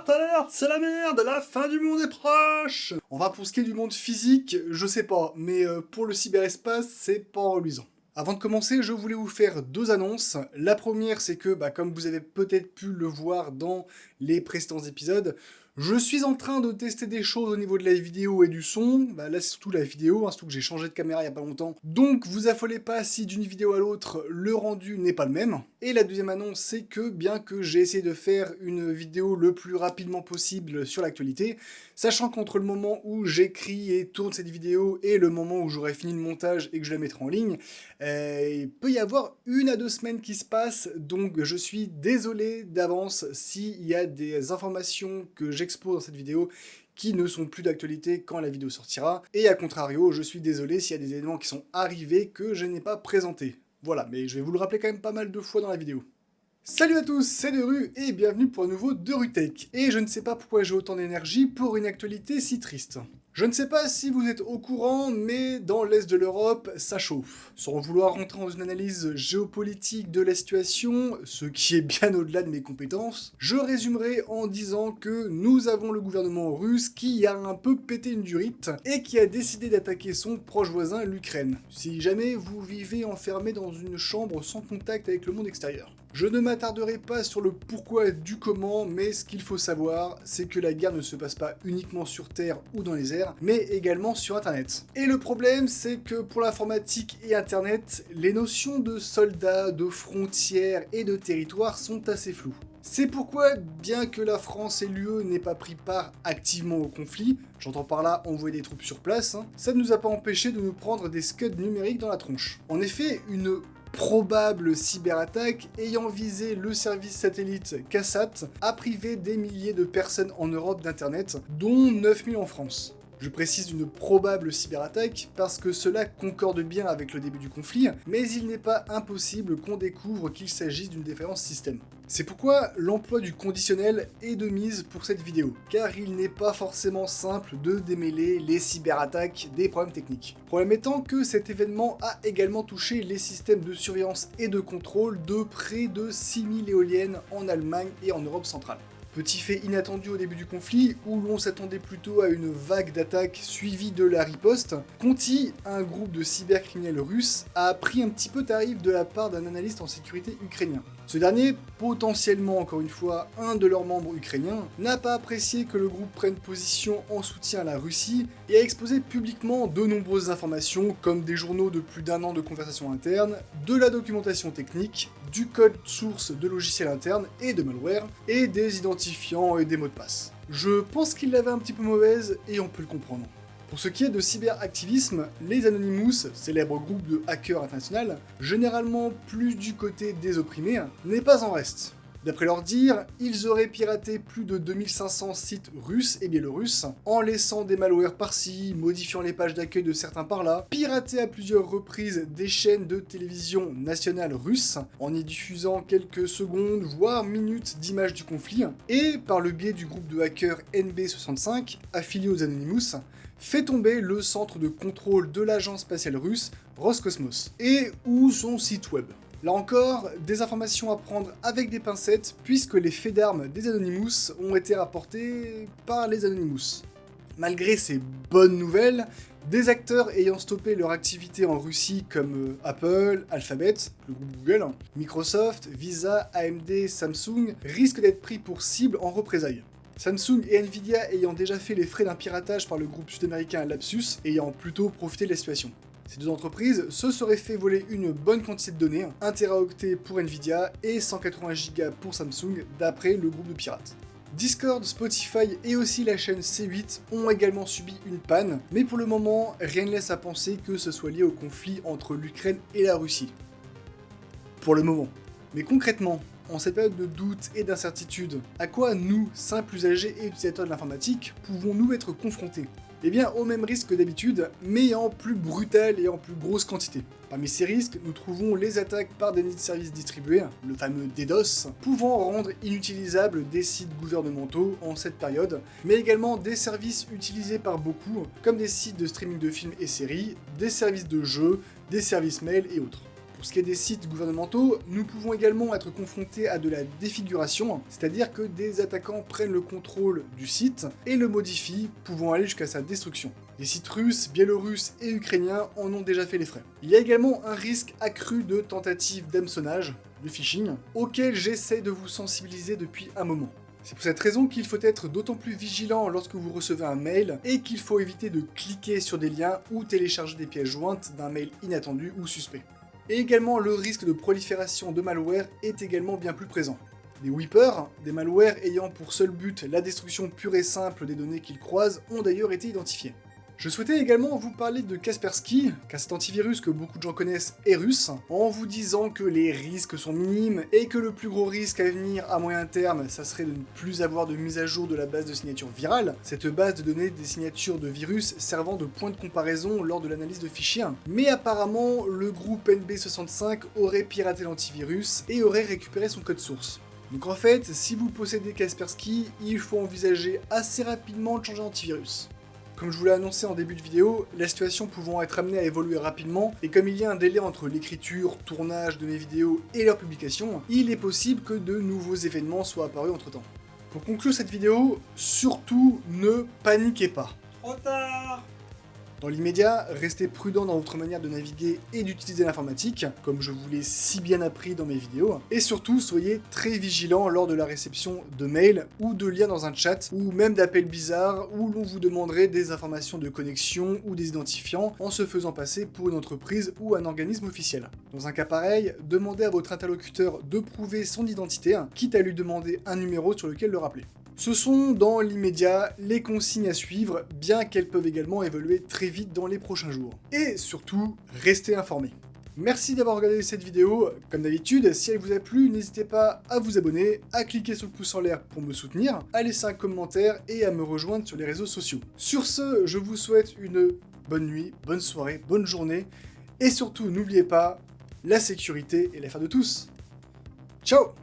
alerte, c'est la merde, la fin du monde est proche. Enfin, pour ce qui est du monde physique, je sais pas, mais pour le cyberespace, c'est pas reluisant. Avant de commencer, je voulais vous faire deux annonces. La première, c'est que, comme vous avez peut-être pu le voir dans les précédents épisodes, je suis en train de tester des choses au niveau de la vidéo et du son. Là, c'est surtout la vidéo, surtout que j'ai changé de caméra il y a pas longtemps. Donc, vous affolez pas si d'une vidéo à l'autre, le rendu n'est pas le même. Et la deuxième annonce, c'est que, bien que j'ai essayé de faire une vidéo le plus rapidement possible sur l'actualité, sachant qu'entre le moment où j'écris et tourne cette vidéo et le moment où j'aurai fini le montage et que je la mettrai en ligne, il peut y avoir 1 à 2 semaines qui se passent, donc je suis désolé d'avance s'il y a des informations que j'expose dans cette vidéo qui ne sont plus d'actualité quand la vidéo sortira, et à contrario, je suis désolé s'il y a des éléments qui sont arrivés que je n'ai pas présentés. Voilà, mais je vais vous le rappeler quand même pas mal de fois dans la vidéo. Salut à tous, c'est Deru et bienvenue pour un nouveau DeruTech. Et je ne sais pas pourquoi j'ai autant d'énergie pour une actualité si triste. Je ne sais pas si vous êtes au courant, mais dans l'est de l'Europe, ça chauffe. Sans vouloir rentrer dans une analyse géopolitique de la situation, ce qui est bien au-delà de mes compétences, je résumerai en disant que nous avons le gouvernement russe qui a un peu pété une durite et qui a décidé d'attaquer son proche voisin, l'Ukraine. Si jamais vous vivez enfermé dans une chambre sans contact avec le monde extérieur. Je ne m'attarderai pas sur le pourquoi du comment, mais ce qu'il faut savoir, c'est que la guerre ne se passe pas uniquement sur Terre ou dans les airs, mais également sur Internet. Et le problème, c'est que pour l'informatique et Internet, les notions de soldats, de frontières et de territoire sont assez floues. C'est pourquoi, bien que la France et l'UE n'aient pas pris part activement au conflit, j'entends par là envoyer des troupes sur place, ça ne nous a pas empêché de nous prendre des scuds numériques dans la tronche. En effet, une probable cyberattaque ayant visé le service satellite Cassat a privé des milliers de personnes en Europe d'internet, dont 9000 en France. Je précise une probable cyberattaque parce que cela concorde bien avec le début du conflit, mais il n'est pas impossible qu'on découvre qu'il s'agisse d'une défaillance système. C'est pourquoi l'emploi du conditionnel est de mise pour cette vidéo, car il n'est pas forcément simple de démêler les cyberattaques des problèmes techniques. Problème étant que cet événement a également touché les systèmes de surveillance et de contrôle de près de 6000 éoliennes en Allemagne et en Europe centrale. Petit fait inattendu au début du conflit, où l'on s'attendait plutôt à une vague d'attaques suivie de la riposte, Conti, un groupe de cybercriminels russes, a pris un petit peu tarif de la part d'un analyste en sécurité ukrainien. Ce dernier, potentiellement encore une fois un de leurs membres ukrainiens, n'a pas apprécié que le groupe prenne position en soutien à la Russie et a exposé publiquement de nombreuses informations comme des journaux de plus d'1 an de conversation interne, de la documentation technique, du code source de logiciels internes et de malware, et des identifiants et des mots de passe. Je pense qu'il l'avait un petit peu mauvaise et on peut le comprendre. Pour ce qui est de cyberactivisme, les Anonymous, célèbre groupe de hackers international, généralement plus du côté des opprimés, n'est pas en reste. D'après leur dire, ils auraient piraté plus de 2500 sites russes et biélorusses, en laissant des malwares par-ci, modifiant les pages d'accueil de certains par-là, piraté à plusieurs reprises des chaînes de télévision nationales russes, en y diffusant quelques secondes, voire minutes d'images du conflit, et par le biais du groupe de hackers NB65, affilié aux Anonymous, fait tomber le centre de contrôle de l'agence spatiale russe, Roscosmos, et ou son site web. Là encore, des informations à prendre avec des pincettes, puisque les faits d'armes des Anonymous ont été rapportés par les Anonymous. Malgré ces bonnes nouvelles, des acteurs ayant stoppé leur activité en Russie comme Apple, Alphabet, le groupe Google, Microsoft, Visa, AMD, Samsung risquent d'être pris pour cible en représailles. Samsung et Nvidia ayant déjà fait les frais d'un piratage par le groupe sud-américain Lapsus, ayant plutôt profité de la situation. Ces deux entreprises se seraient fait voler une bonne quantité de données, 1 Teraoctet pour Nvidia et 180 Go pour Samsung, d'après le groupe de pirates. Discord, Spotify et aussi la chaîne C8 ont également subi une panne, mais pour le moment, rien ne laisse à penser que ce soit lié au conflit entre l'Ukraine et la Russie. Pour le moment. Mais concrètement, en cette période de doute et d'incertitude, à quoi nous, simples usagers et utilisateurs de l'informatique, pouvons-nous être confrontés ? Eh bien, au même risque que d'habitude, mais en plus brutal et en plus grosse quantité. Parmi ces risques, nous trouvons les attaques par des nids de services distribués, le fameux DDoS, pouvant rendre inutilisables des sites gouvernementaux en cette période, mais également des services utilisés par beaucoup, comme des sites de streaming de films et séries, des services de jeux, des services mail et autres. Pour ce qui est des sites gouvernementaux, nous pouvons également être confrontés à de la défiguration, c'est-à-dire que des attaquants prennent le contrôle du site et le modifient, pouvant aller jusqu'à sa destruction. Des sites russes, biélorusses et ukrainiens en ont déjà fait les frais. Il y a également un risque accru de tentatives d'hameçonnage, de phishing, auquel j'essaie de vous sensibiliser depuis un moment. C'est pour cette raison qu'il faut être d'autant plus vigilant lorsque vous recevez un mail et qu'il faut éviter de cliquer sur des liens ou télécharger des pièces jointes d'un mail inattendu ou suspect. Et également, le risque de prolifération de malware est également bien plus présent. Des whippers, des malwares ayant pour seul but la destruction pure et simple des données qu'ils croisent, ont d'ailleurs été identifiés. Je souhaitais également vous parler de Kaspersky, car cet antivirus que beaucoup de gens connaissent est russe, en vous disant que les risques sont minimes et que le plus gros risque à venir à moyen terme, ça serait de ne plus avoir de mise à jour de la base de signature virale, cette base de données des signatures de virus servant de point de comparaison lors de l'analyse de fichiers. Mais apparemment, le groupe NB65 aurait piraté l'antivirus et aurait récupéré son code source. Donc en fait, si vous possédez Kaspersky, il faut envisager assez rapidement de changer d'antivirus. Comme je vous l'ai annoncé en début de vidéo, la situation pouvant être amenée à évoluer rapidement, et comme il y a un délai entre l'écriture, tournage de mes vidéos et leur publication, il est possible que de nouveaux événements soient apparus entre temps. Pour conclure cette vidéo, surtout ne paniquez pas. Trop tard! Dans l'immédiat, restez prudent dans votre manière de naviguer et d'utiliser l'informatique, comme je vous l'ai si bien appris dans mes vidéos, et surtout soyez très vigilants lors de la réception de mails ou de liens dans un chat, ou même d'appels bizarres où l'on vous demanderait des informations de connexion ou des identifiants en se faisant passer pour une entreprise ou un organisme officiel. Dans un cas pareil, demandez à votre interlocuteur de prouver son identité, quitte à lui demander un numéro sur lequel le rappeler. Ce sont dans l'immédiat les consignes à suivre, bien qu'elles peuvent également évoluer très vite dans les prochains jours. Et surtout, restez informés. Merci d'avoir regardé cette vidéo. Comme d'habitude, si elle vous a plu, n'hésitez pas à vous abonner, à cliquer sur le pouce en l'air pour me soutenir, à laisser un commentaire et à me rejoindre sur les réseaux sociaux. Sur ce, je vous souhaite une bonne nuit, bonne soirée, bonne journée, et surtout n'oubliez pas, la sécurité est l'affaire de tous. Ciao!